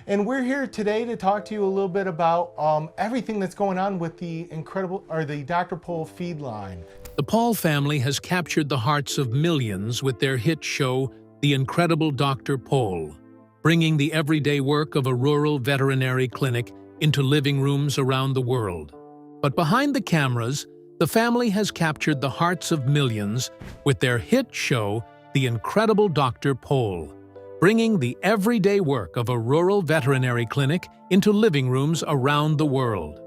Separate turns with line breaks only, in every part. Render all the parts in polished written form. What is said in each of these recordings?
and we're here today to talk to you a little bit about everything that's going on with the the Dr. Pol feed line.
The Pol family has captured the hearts of millions with their hit show, The Incredible Dr. Pol, bringing the everyday work of a rural veterinary clinic into living rooms around the world. But behind the cameras, the family has captured the hearts of millions with their hit show, The Incredible Dr. Pol, bringing the everyday work of a rural veterinary clinic into living rooms around the world.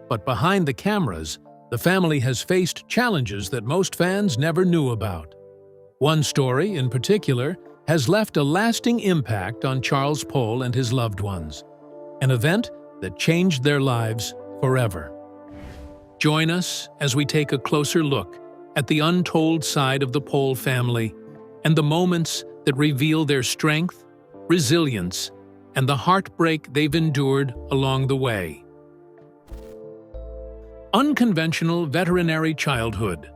But behind the cameras, the family has faced challenges that most fans never knew about. One story, in particular, has left a lasting impact on Charles Pol and his loved ones, an event that changed their lives forever. Join us as we take a closer look at the untold side of the Pol family and the moments that reveal their strength, resilience, and the heartbreak they've endured along the way. Unconventional veterinary childhood.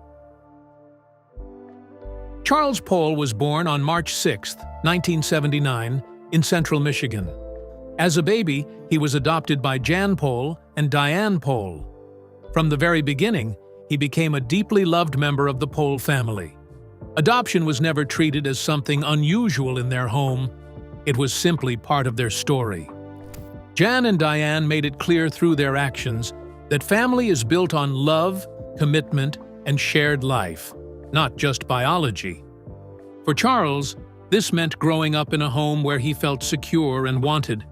Charles Pol was born on March 6, 1979, in central Michigan. As a baby, he was adopted by Jan Pol and Diane Pol. From the very beginning, he became a deeply loved member of the Pol family. Adoption was never treated as something unusual in their home. It was simply part of their story. Jan and Diane made it clear through their actions that family is built on love, commitment, and shared life, not just biology. For Charles, this meant growing up in a home where he felt secure and wanted.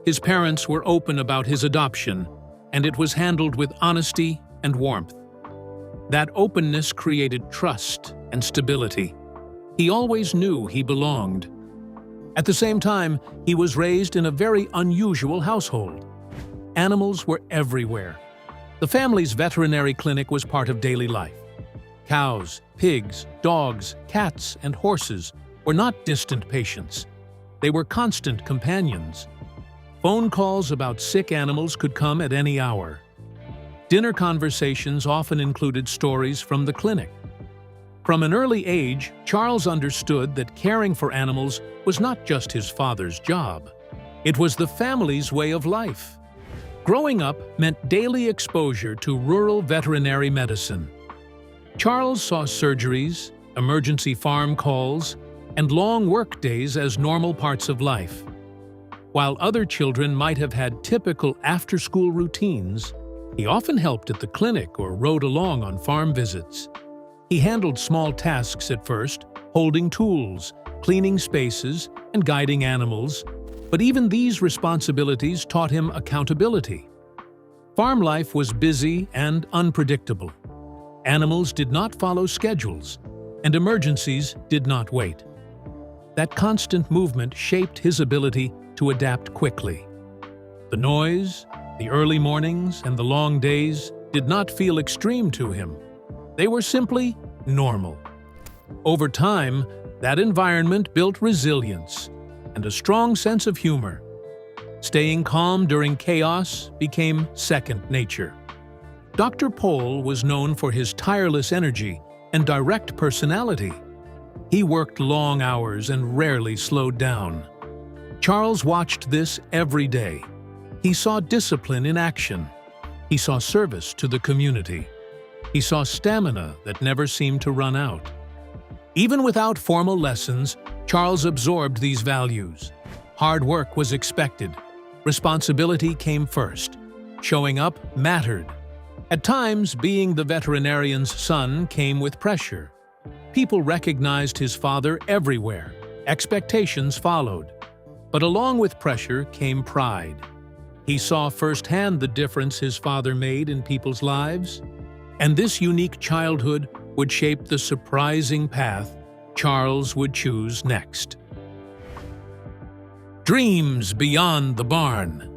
His parents were open about his adoption, and it was handled with honesty and warmth. That openness created trust and stability. He always knew he belonged. At the same time, he was raised in a very unusual household. Animals were everywhere. The family's veterinary clinic was part of daily life. Cows, pigs, dogs, cats, and horses were not distant patients. They were constant companions. Phone calls about sick animals could come at any hour. Dinner conversations often included stories from the clinic. From an early age, Charles understood that caring for animals was not just his father's job. It was the family's way of life. Growing up meant daily exposure to rural veterinary medicine. Charles saw surgeries, emergency farm calls, and long work days as normal parts of life. While other children might have had typical after-school routines, he often helped at the clinic or rode along on farm visits. He handled small tasks at first, holding tools, cleaning spaces, and guiding animals, but even these responsibilities taught him accountability. Farm life was busy and unpredictable. Animals did not follow schedules, and emergencies did not wait. That constant movement shaped his ability to adapt quickly. The noise, the early mornings, and the long days did not feel extreme to him. They were simply normal. Over time, that environment built resilience and a strong sense of humor. Staying calm during chaos became second nature. Dr. Pol was known for his tireless energy and direct personality. He worked long hours and rarely slowed down. Charles watched this every day. He saw discipline in action. He saw service to the community. He saw stamina that never seemed to run out. Even without formal lessons, Charles absorbed these values. Hard work was expected. Responsibility came first. Showing up mattered. At times, being the veterinarian's son came with pressure. People recognized his father everywhere. Expectations followed. But along with pressure came pride. He saw firsthand the difference his father made in people's lives, and this unique childhood would shape the surprising path Charles would choose next. Dreams beyond the barn.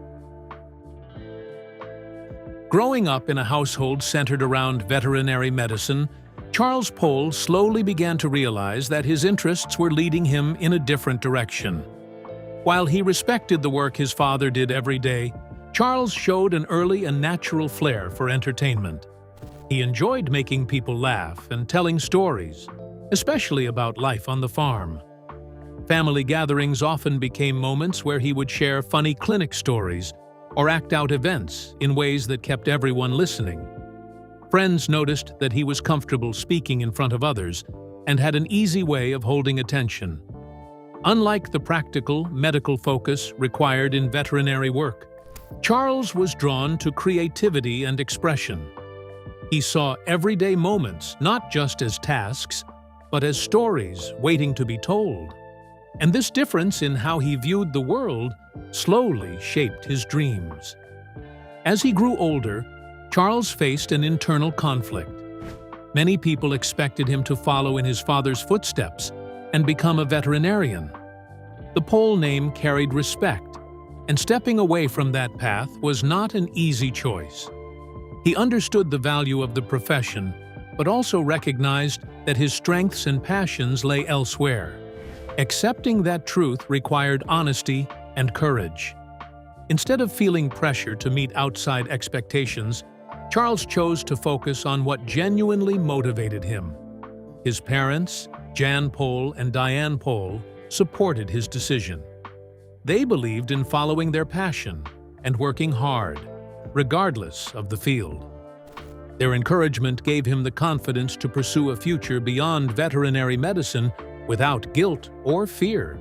Growing up in a household centered around veterinary medicine, Charles Pol slowly began to realize that his interests were leading him in a different direction. While he respected the work his father did every day, Charles showed an early and natural flair for entertainment. He enjoyed making people laugh and telling stories, especially about life on the farm. Family gatherings often became moments where he would share funny clinic stories or act out events in ways that kept everyone listening. Friends noticed that he was comfortable speaking in front of others and had an easy way of holding attention. Unlike the practical, medical focus required in veterinary work, Charles was drawn to creativity and expression. He saw everyday moments not just as tasks, but as stories waiting to be told. And this difference in how he viewed the world slowly shaped his dreams. As he grew older, Charles faced an internal conflict. Many people expected him to follow in his father's footsteps and become a veterinarian. The Pol name carried respect, and stepping away from that path was not an easy choice. He understood the value of the profession, but also recognized that his strengths and passions lay elsewhere. Accepting that truth required honesty and courage. Instead of feeling pressure to meet outside expectations, Charles chose to focus on what genuinely motivated him. His parents, Jan Pol and Diane Pol, supported his decision. They believed in following their passion and working hard, regardless of the field. Their encouragement gave him the confidence to pursue a future beyond veterinary medicine without guilt or fear.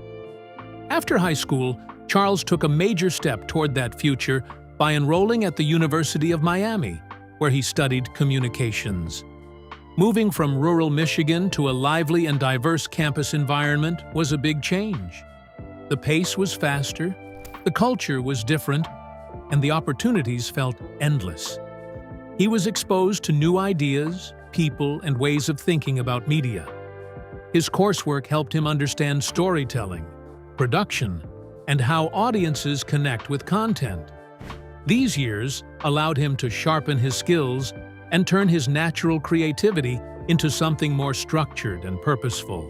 After high school, Charles took a major step toward that future by enrolling at the University of Miami, where he studied communications. Moving from rural Michigan to a lively and diverse campus environment was a big change. The pace was faster, the culture was different, and the opportunities felt endless. He was exposed to new ideas, people, and ways of thinking about media. His coursework helped him understand storytelling, production, and how audiences connect with content. These years allowed him to sharpen his skills and turn his natural creativity into something more structured and purposeful.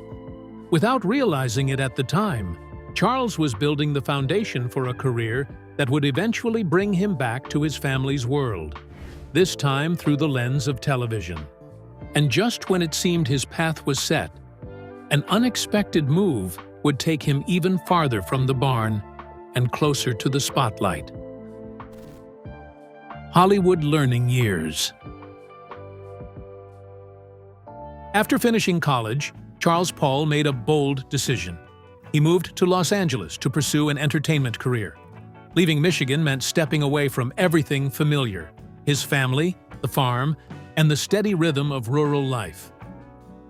Without realizing it at the time, Charles was building the foundation for a career that would eventually bring him back to his family's world, this time through the lens of television. And just when it seemed his path was set, an unexpected move would take him even farther from the barn and closer to the spotlight. Hollywood learning years. After finishing college, Charles Pol made a bold decision. He moved to Los Angeles to pursue an entertainment career. Leaving Michigan meant stepping away from everything familiar: his family, the farm, and the steady rhythm of rural life.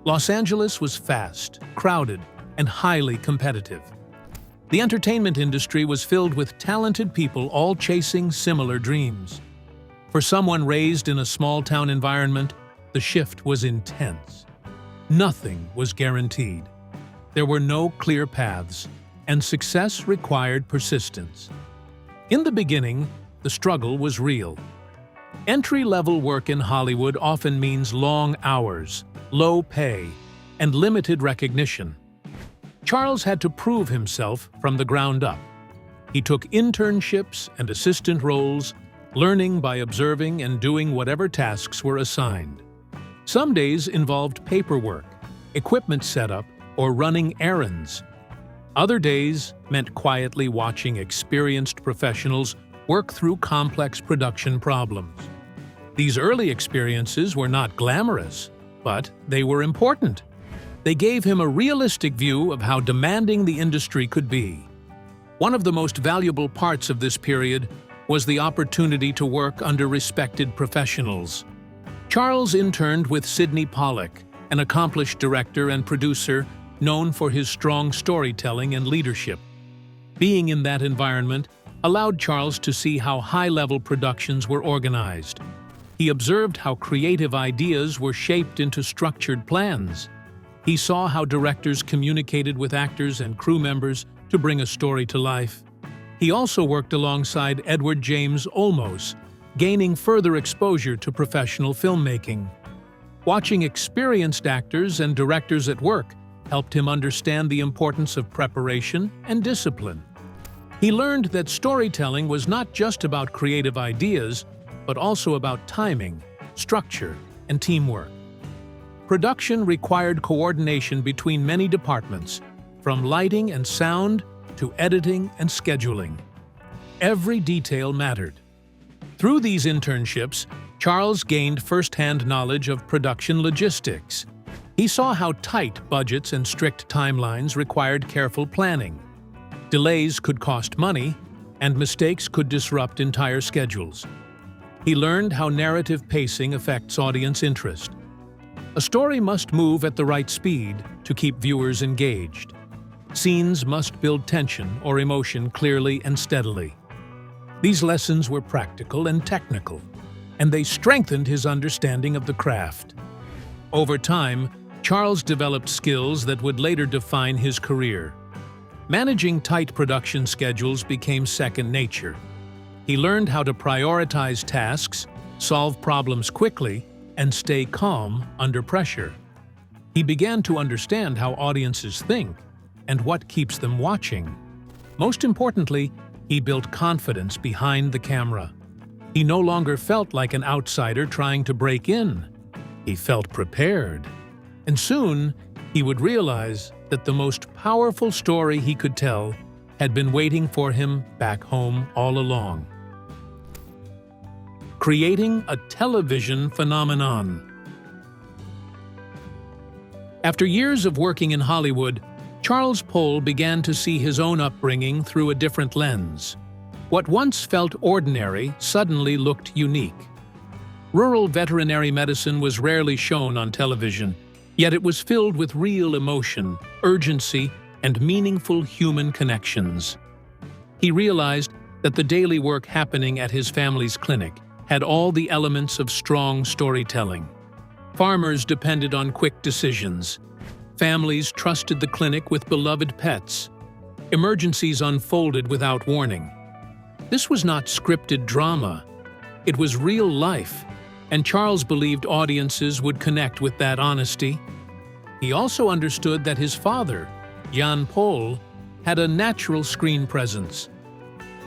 Los Angeles was fast, crowded, and highly competitive. The entertainment industry was filled with talented people all chasing similar dreams. For someone raised in a small-town environment, the shift was intense. Nothing was guaranteed. There were no clear paths, and success required persistence. In the beginning, the struggle was real. Entry-level work in Hollywood often means long hours, low pay, and limited recognition. Charles had to prove himself from the ground up. He took internships and assistant roles, learning by observing and doing whatever tasks were assigned. Some days involved paperwork, equipment setup, or running errands. Other days meant quietly watching experienced professionals work through complex production problems. These early experiences were not glamorous, but they were important. They gave him a realistic view of how demanding the industry could be. One of the most valuable parts of this period was the opportunity to work under respected professionals. Charles interned with Sidney Pollack, an accomplished director and producer known for his strong storytelling and leadership. Being in that environment allowed Charles to see how high-level productions were organized. He observed how creative ideas were shaped into structured plans. He saw how directors communicated with actors and crew members to bring a story to life. He also worked alongside Edward James Olmos, gaining further exposure to professional filmmaking. Watching experienced actors and directors at work helped him understand the importance of preparation and discipline. He learned that storytelling was not just about creative ideas, but also about timing, structure, and teamwork. Production required coordination between many departments, from lighting and sound to editing and scheduling. Every detail mattered. Through these internships, Charles gained first-hand knowledge of production logistics. He saw how tight budgets and strict timelines required careful planning. Delays could cost money, and mistakes could disrupt entire schedules. He learned how narrative pacing affects audience interest. A story must move at the right speed to keep viewers engaged. Scenes must build tension or emotion clearly and steadily. These lessons were practical and technical, and they strengthened his understanding of the craft. Over time, Charles developed skills that would later define his career. Managing tight production schedules became second nature. He learned how to prioritize tasks, solve problems quickly, and stay calm under pressure. He began to understand how audiences think and what keeps them watching. Most importantly, he built confidence behind the camera. He no longer felt like an outsider trying to break in. He felt prepared. And soon, he would realize that the most powerful story he could tell had been waiting for him back home all along. Creating a television phenomenon. After years of working in Hollywood, Charles Pol began to see his own upbringing through a different lens. What once felt ordinary suddenly looked unique. Rural veterinary medicine was rarely shown on television, yet it was filled with real emotion, urgency, and meaningful human connections. He realized that the daily work happening at his family's clinic had all the elements of strong storytelling. Farmers depended on quick decisions. Families trusted the clinic with beloved pets. Emergencies unfolded without warning. This was not scripted drama. It was real life, and Charles believed audiences would connect with that honesty. He also understood that his father, Charles Pol, had a natural screen presence.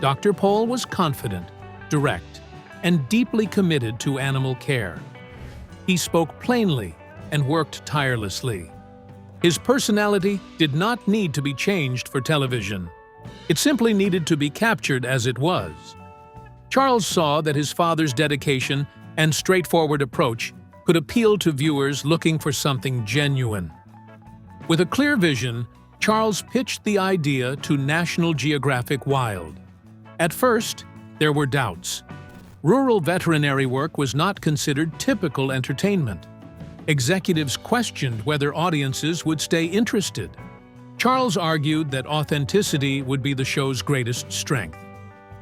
Dr. Pol was confident, direct, and deeply committed to animal care. He spoke plainly and worked tirelessly. His personality did not need to be changed for television. It simply needed to be captured as it was. Charles saw that his father's dedication and straightforward approach could appeal to viewers looking for something genuine. With a clear vision, Charles pitched the idea to National Geographic Wild. At first, there were doubts. Rural veterinary work was not considered typical entertainment. Executives questioned whether audiences would stay interested. Charles argued that authenticity would be the show's greatest strength.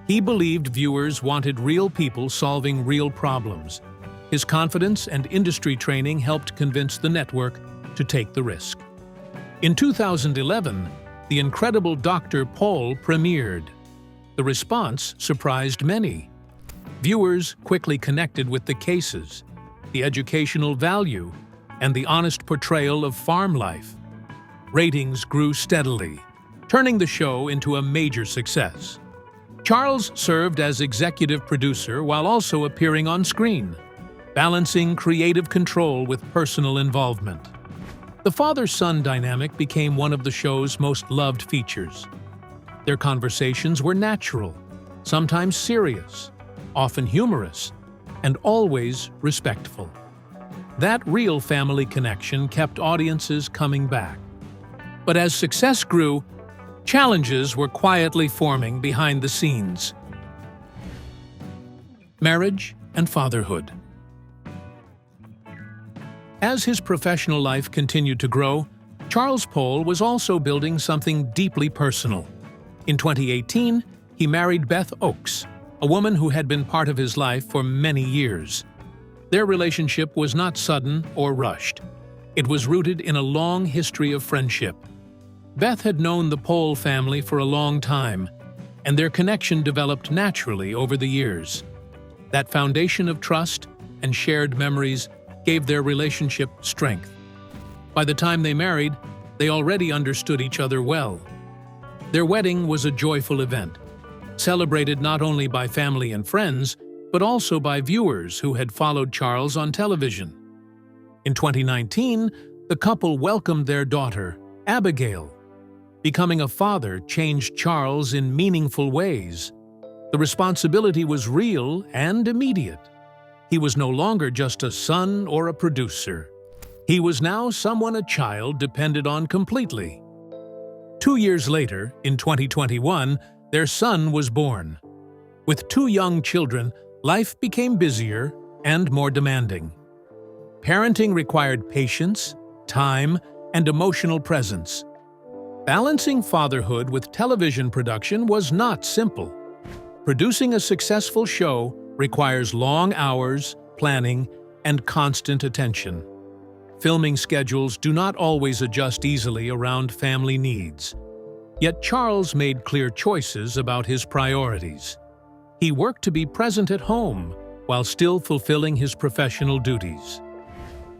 He believed viewers wanted real people solving real problems. His confidence and industry training helped convince the network to take the risk. In 2011, The Incredible Dr. Pol premiered. The response surprised many. Viewers quickly connected with the cases, the educational value, and the honest portrayal of farm life. Ratings grew steadily, turning the show into a major success. Charles served as executive producer while also appearing on screen, balancing creative control with personal involvement. The father-son dynamic became one of the show's most loved features. Their conversations were natural, sometimes serious, often humorous, and always respectful. That real family connection kept audiences coming back. But as success grew, challenges were quietly forming behind the scenes. Marriage and fatherhood. As his professional life continued to grow, Charles Pol was also building something deeply personal. In 2018, he married Beth Oakes, a woman who had been part of his life for many years. Their relationship was not sudden or rushed. It was rooted in a long history of friendship. Beth had known the Pol family for a long time, and their connection developed naturally over the years. That foundation of trust and shared memories gave their relationship strength. By the time they married, they already understood each other well. Their wedding was a joyful event, celebrated not only by family and friends, but also by viewers who had followed Charles on television. In 2019, the couple welcomed their daughter, Abigail. Becoming a father changed Charles in meaningful ways. The responsibility was real and immediate. He was no longer just a son or a producer. He was now someone a child depended on completely. 2 years later, in 2021, their son was born. With 2 young children, life became busier and more demanding. Parenting required patience, time, and emotional presence. Balancing fatherhood with television production was not simple. Producing a successful show requires long hours, planning, and constant attention. Filming schedules do not always adjust easily around family needs. Yet Charles made clear choices about his priorities. He worked to be present at home while still fulfilling his professional duties.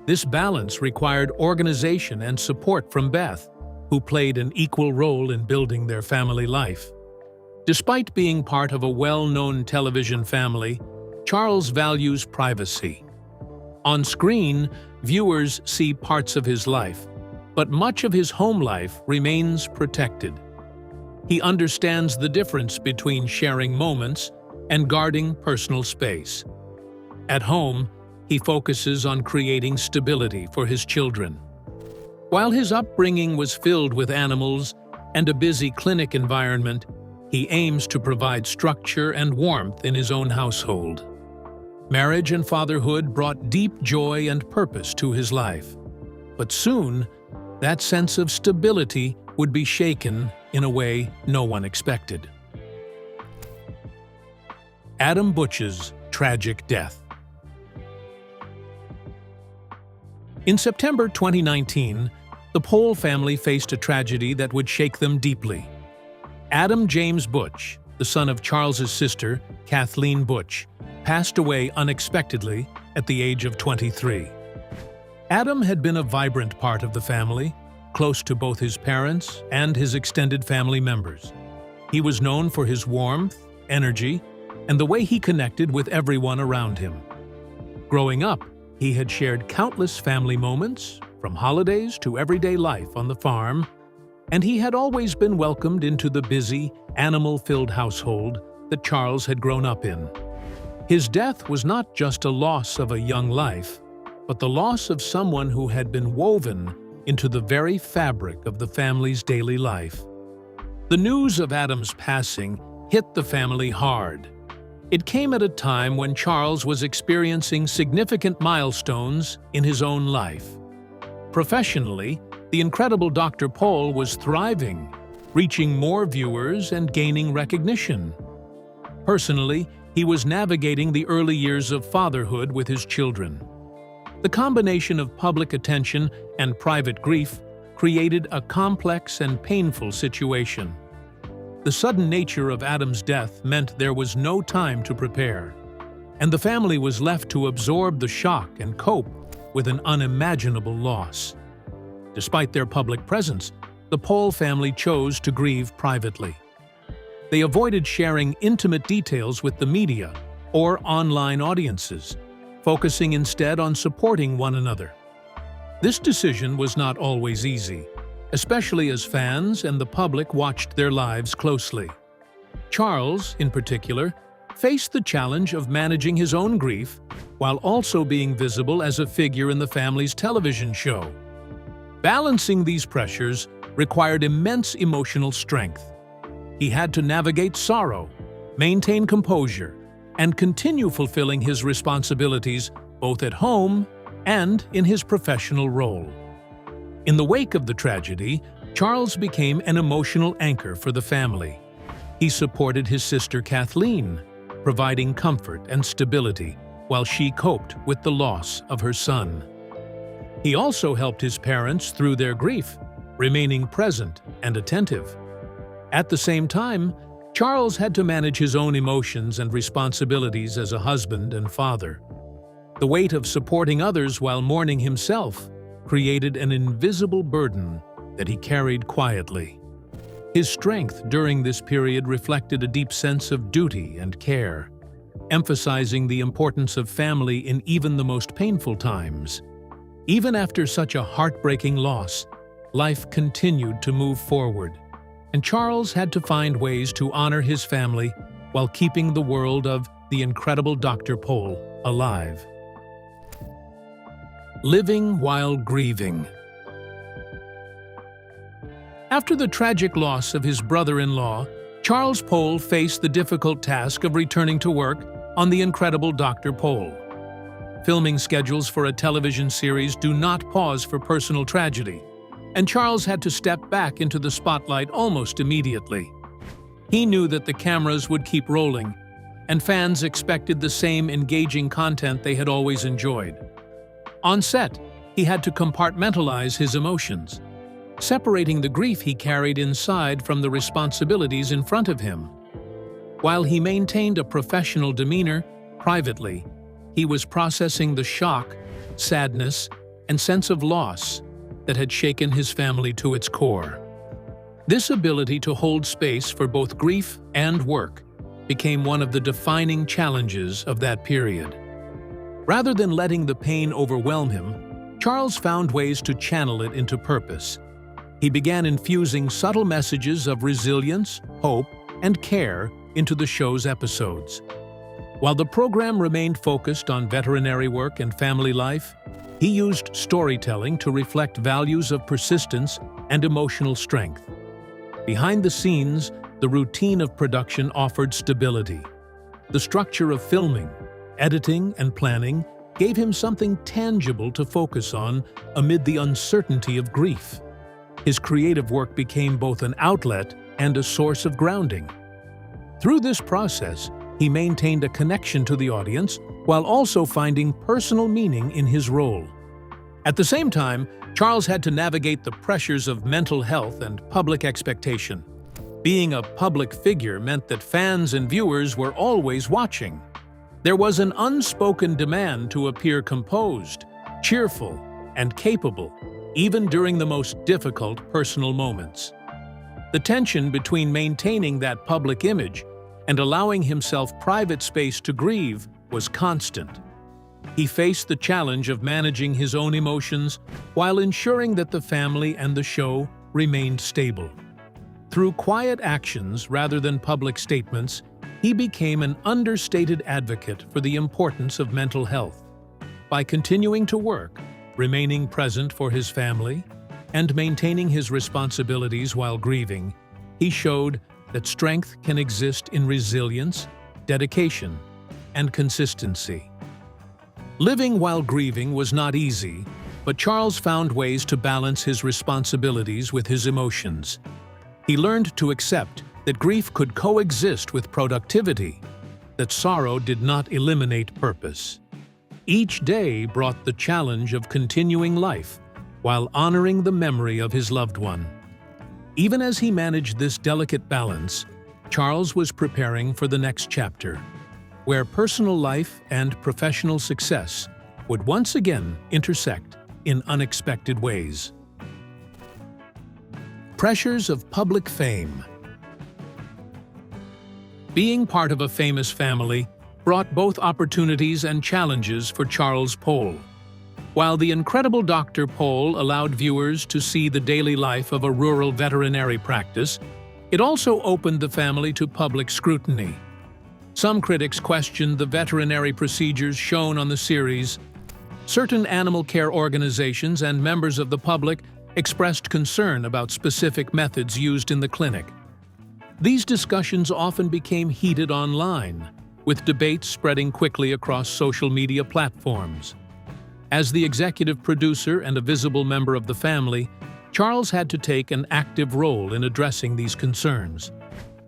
This balance required organization and support from Beth, who played an equal role in building their family life. Despite being part of a well-known television family, Charles values privacy. On screen, viewers see parts of his life, but much of his home life remains protected. He understands the difference between sharing moments and guarding personal space. At home, he focuses on creating stability for his children. While his upbringing was filled with animals and a busy clinic environment, he aims to provide structure and warmth in his own household. Marriage and fatherhood brought deep joy and purpose to his life. But soon, that sense of stability would be shaken in a way no one expected. Adam Butch's tragic death. In September 2019, the Pol family faced a tragedy that would shake them deeply. Adam James Butch, the son of Charles's sister, Kathleen Butch, passed away unexpectedly at the age of 23. Adam had been a vibrant part of the family, close to both his parents and his extended family members. He was known for his warmth, energy, and the way he connected with everyone around him. Growing up, he had shared countless family moments, from holidays to everyday life on the farm, and he had always been welcomed into the busy, animal-filled household that Charles had grown up in. His death was not just a loss of a young life, but the loss of someone who had been woven into the very fabric of the family's daily life. The news of Adam's passing hit the family hard. It came at a time when Charles was experiencing significant milestones in his own life. Professionally, the incredible Dr. Pol was thriving, reaching more viewers and gaining recognition. Personally, he was navigating the early years of fatherhood with his children. The combination of public attention and private grief created a complex and painful situation. The sudden nature of Adam's death meant there was no time to prepare, and the family was left to absorb the shock and cope with an unimaginable loss. Despite their public presence, the Pol family chose to grieve privately. They avoided sharing intimate details with the media or online audiences, focusing instead on supporting one another. This decision was not always easy, especially as fans and the public watched their lives closely. Charles, in particular, faced the challenge of managing his own grief while also being visible as a figure in the family's television show. Balancing these pressures required immense emotional strength. He had to navigate sorrow, maintain composure, and continue fulfilling his responsibilities both at home and in his professional role. In the wake of the tragedy, Charles became an emotional anchor for the family. He supported his sister Kathleen, providing comfort and stability while she coped with the loss of her son. He also helped his parents through their grief, remaining present and attentive. At the same time, Charles had to manage his own emotions and responsibilities as a husband and father. The weight of supporting others while mourning himself created an invisible burden that he carried quietly. His strength during this period reflected a deep sense of duty and care, emphasizing the importance of family in even the most painful times. Even after such a heartbreaking loss, life continued to move forward, and Charles had to find ways to honor his family while keeping the world of the incredible Dr. Pol alive. Living while grieving. After the tragic loss of his brother-in-law, Charles Pol faced the difficult task of returning to work on The Incredible Dr. Pol. Filming schedules for a television series do not pause for personal tragedy, and Charles had to step back into the spotlight almost immediately. He knew that the cameras would keep rolling, and fans expected the same engaging content they had always enjoyed. On set, he had to compartmentalize his emotions, separating the grief he carried inside from the responsibilities in front of him. While he maintained a professional demeanor, privately, he was processing the shock, sadness, and sense of loss that had shaken his family to its core. This ability to hold space for both grief and work became one of the defining challenges of that period. Rather than letting the pain overwhelm him, Charles found ways to channel it into purpose. He began infusing subtle messages of resilience, hope, and care into the show's episodes. While the program remained focused on veterinary work and family life, he used storytelling to reflect values of persistence and emotional strength. Behind the scenes, the routine of production offered stability. The structure of filming, editing, and planning gave him something tangible to focus on amid the uncertainty of grief. His creative work became both an outlet and a source of grounding. Through this process, he maintained a connection to the audience while also finding personal meaning in his role. At the same time, Charles had to navigate the pressures of mental health and public expectation. Being a public figure meant that fans and viewers were always watching. There was an unspoken demand to appear composed, cheerful, and capable, even during the most difficult personal moments. The tension between maintaining that public image and allowing himself private space to grieve was constant. He faced the challenge of managing his own emotions while ensuring that the family and the show remained stable. Through quiet actions rather than public statements, he became an understated advocate for the importance of mental health. By continuing to work, remaining present for his family, and maintaining his responsibilities while grieving, he showed that strength can exist in resilience, dedication, and consistency. Living while grieving was not easy, but Charles found ways to balance his responsibilities with his emotions. He learned to accept that grief could coexist with productivity, that sorrow did not eliminate purpose. Each day brought the challenge of continuing life while honoring the memory of his loved one. Even as he managed this delicate balance, Charles was preparing for the next chapter, where personal life and professional success would once again intersect in unexpected ways. Pressures of public fame. Being part of a famous family brought both opportunities and challenges for Charles Pol. While The Incredible Dr. Pol allowed viewers to see the daily life of a rural veterinary practice, it also opened the family to public scrutiny. Some critics questioned the veterinary procedures shown on the series. Certain animal care organizations and members of the public expressed concern about specific methods used in the clinic. These discussions often became heated online, with debates spreading quickly across social media platforms. As the executive producer and a visible member of the family, Charles had to take an active role in addressing these concerns.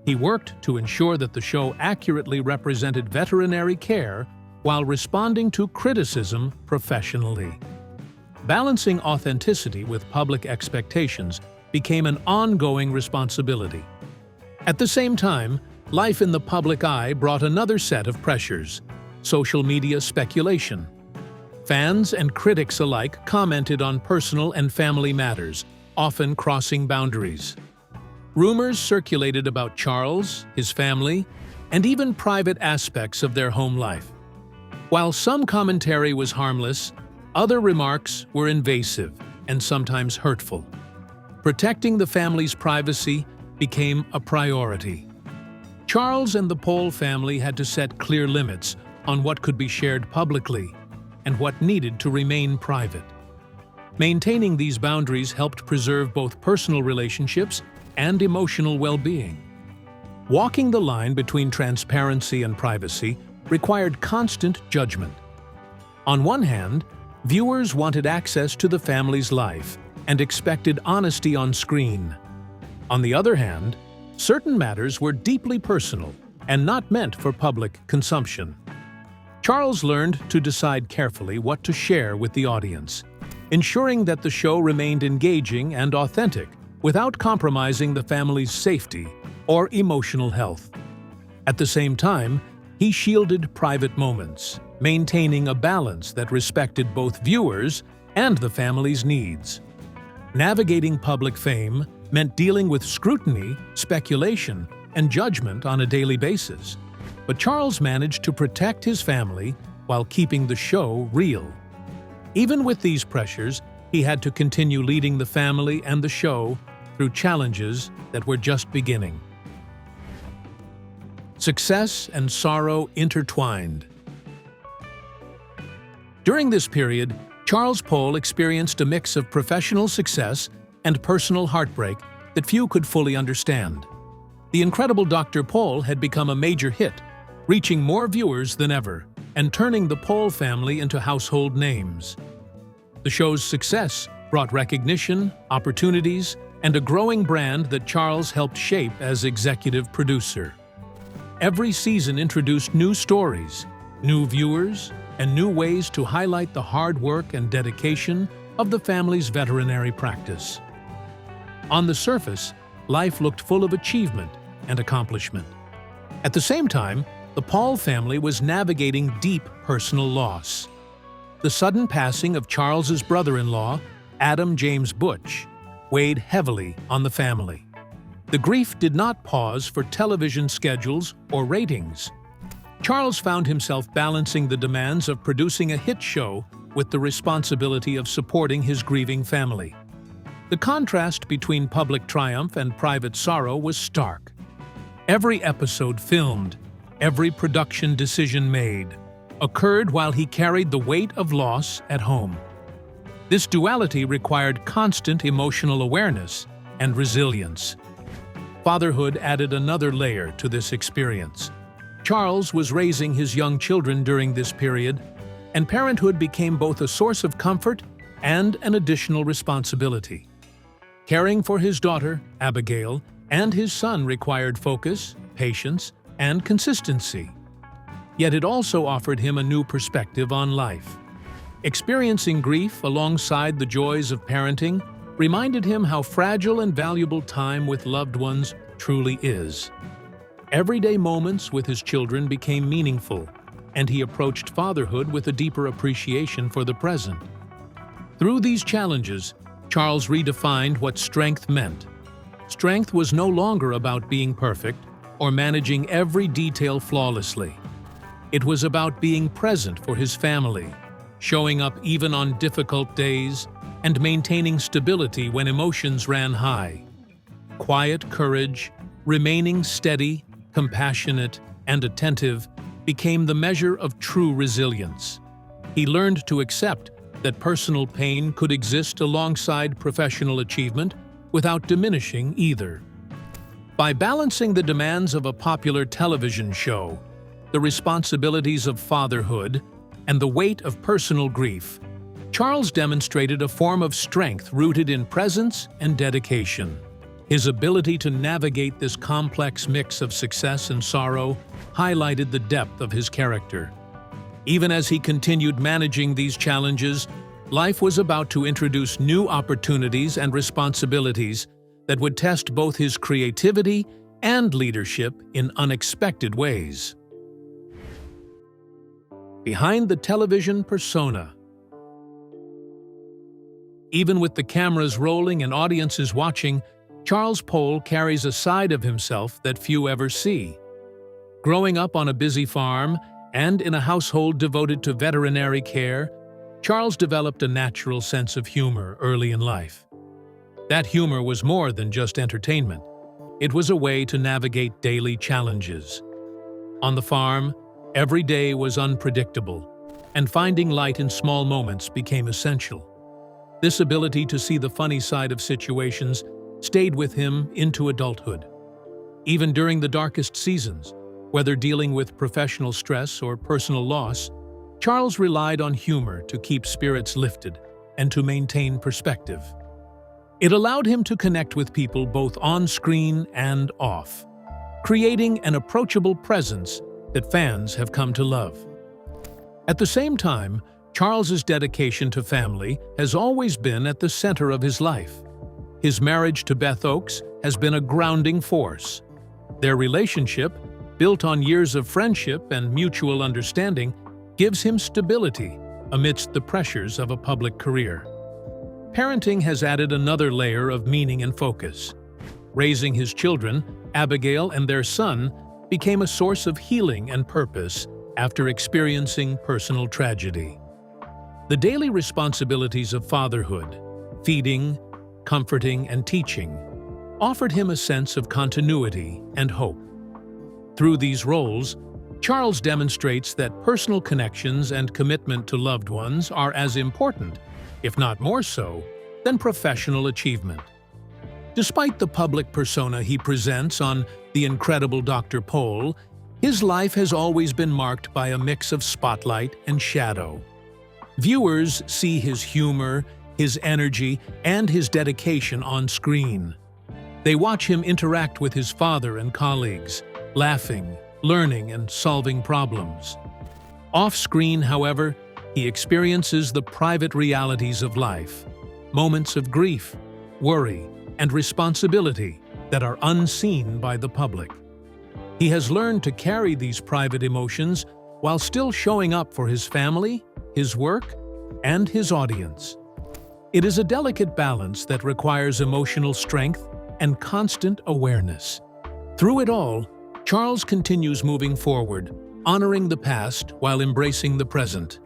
He worked to ensure that the show accurately represented veterinary care while responding to criticism professionally. Balancing authenticity with public expectations became an ongoing responsibility. At the same time, life in the public eye brought another set of pressures: social media speculation. Fans and critics alike commented on personal and family matters, often crossing boundaries. Rumors circulated about Charles, his family, and even private aspects of their home life. While some commentary was harmless, other remarks were invasive and sometimes hurtful. Protecting the family's privacy became a priority. Charles and the Pol family had to set clear limits on what could be shared publicly and what needed to remain private. Maintaining these boundaries helped preserve both personal relationships and emotional well-being. Walking the line between transparency and privacy required constant judgment. On one hand, viewers wanted access to the family's life and expected honesty on screen. On the other hand, certain matters were deeply personal and not meant for public consumption. Charles learned to decide carefully what to share with the audience, ensuring that the show remained engaging and authentic without compromising the family's safety or emotional health. At the same time, he shielded private moments, maintaining a balance that respected both viewers and the family's needs. Navigating public fame meant dealing with scrutiny, speculation, and judgment on a daily basis. But Charles managed to protect his family while keeping the show real. Even with these pressures, he had to continue leading the family and the show through challenges that were just beginning. Success and sorrow intertwined. During this period, Charles Pol experienced a mix of professional success and personal heartbreak that few could fully understand. The incredible Dr. Pol had become a major hit, reaching more viewers than ever and turning the Pol family into household names. The show's success brought recognition, opportunities, and a growing brand that Charles helped shape as executive producer. Every season introduced new stories, new viewers, and new ways to highlight the hard work and dedication of the family's veterinary practice. On the surface, life looked full of achievement and accomplishment. At the same time, the Pol family was navigating deep personal loss. The sudden passing of Charles's brother-in-law, Adam James Butch, weighed heavily on the family. The grief did not pause for television schedules or ratings. Charles found himself balancing the demands of producing a hit show with the responsibility of supporting his grieving family. The contrast between public triumph and private sorrow was stark. Every episode filmed, every production decision made, occurred while he carried the weight of loss at home. This duality required constant emotional awareness and resilience. Fatherhood added another layer to this experience. Charles was raising his young children during this period, and parenthood became both a source of comfort and an additional responsibility. Caring for his daughter, Abigail, and his son required focus, patience, and consistency. Yet it also offered him a new perspective on life. Experiencing grief alongside the joys of parenting reminded him how fragile and valuable time with loved ones truly is. Everyday moments with his children became meaningful, and he approached fatherhood with a deeper appreciation for the present. Through these challenges, Charles redefined what strength meant. Strength was no longer about being perfect or managing every detail flawlessly. It was about being present for his family, showing up even on difficult days, and maintaining stability when emotions ran high. Quiet courage, remaining steady, compassionate, and attentive became the measure of true resilience. He learned to accept that personal pain could exist alongside professional achievement without diminishing either. By balancing the demands of a popular television show, the responsibilities of fatherhood, and the weight of personal grief, Charles demonstrated a form of strength rooted in presence and dedication. His ability to navigate this complex mix of success and sorrow highlighted the depth of his character. Even as he continued managing these challenges, life was about to introduce new opportunities and responsibilities that would test both his creativity and leadership in unexpected ways. Behind the television persona. Even with the cameras rolling and audiences watching, Charles Pol carries a side of himself that few ever see. Growing up on a busy farm and in a household devoted to veterinary care, Charles developed a natural sense of humor early in life. That humor was more than just entertainment. it was a way to navigate daily challenges. On the farm, every day was unpredictable, and finding light in small moments became essential. This ability to see the funny side of situations stayed with him into adulthood. Even during the darkest seasons, whether dealing with professional stress or personal loss, Charles relied on humor to keep spirits lifted and to maintain perspective. It allowed him to connect with people both on screen and off, creating an approachable presence that fans have come to love. At the same time, Charles's dedication to family has always been at the center of his life. His marriage to Beth Oakes has been a grounding force. Their relationship, built on years of friendship and mutual understanding, gives him stability amidst the pressures of a public career. Parenting has added another layer of meaning and focus. Raising his children, Abigail and their son, became a source of healing and purpose after experiencing personal tragedy. The daily responsibilities of fatherhood, feeding, comforting, and teaching, offered him a sense of continuity and hope. Through these roles, Charles demonstrates that personal connections and commitment to loved ones are as important, if not more so, than professional achievement. Despite the public persona he presents on The Incredible Dr. Pol, his life has always been marked by a mix of spotlight and shadow. Viewers see his humor, his energy, and his dedication on screen. They watch him interact with his father and colleagues, laughing, learning, and solving problems. Off-screen, however, he experiences the private realities of life, moments of grief, worry, and responsibility that are unseen by the public. He has learned to carry these private emotions while still showing up for his family, his work, and his audience. It is a delicate balance that requires emotional strength and constant awareness. Through it all, Charles continues moving forward, honoring the past while embracing the present.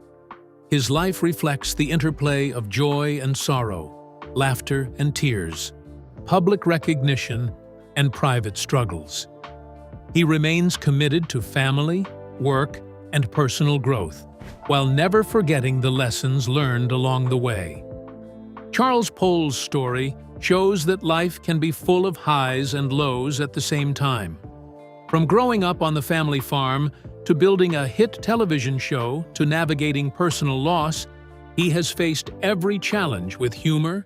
His life reflects the interplay of joy and sorrow, laughter and tears, public recognition and private struggles. He remains committed to family, work, and personal growth, while never forgetting the lessons learned along the way. Charles Pol's story shows that life can be full of highs and lows at the same time. From growing up on the family farm to building a hit television show to navigating personal loss, he has faced every challenge with humor,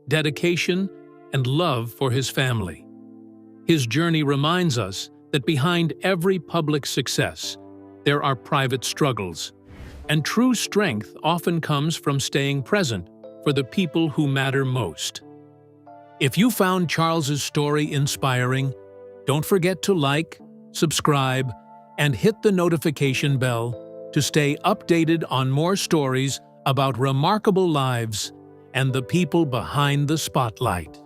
dedication, and love for his family. His journey reminds us that behind every public success, there are private struggles, and true strength often comes from staying present for the people who matter most. If you found Charles's story inspiring, don't forget to like, subscribe, and hit the notification bell to stay updated on more stories about remarkable lives and the people behind the spotlight.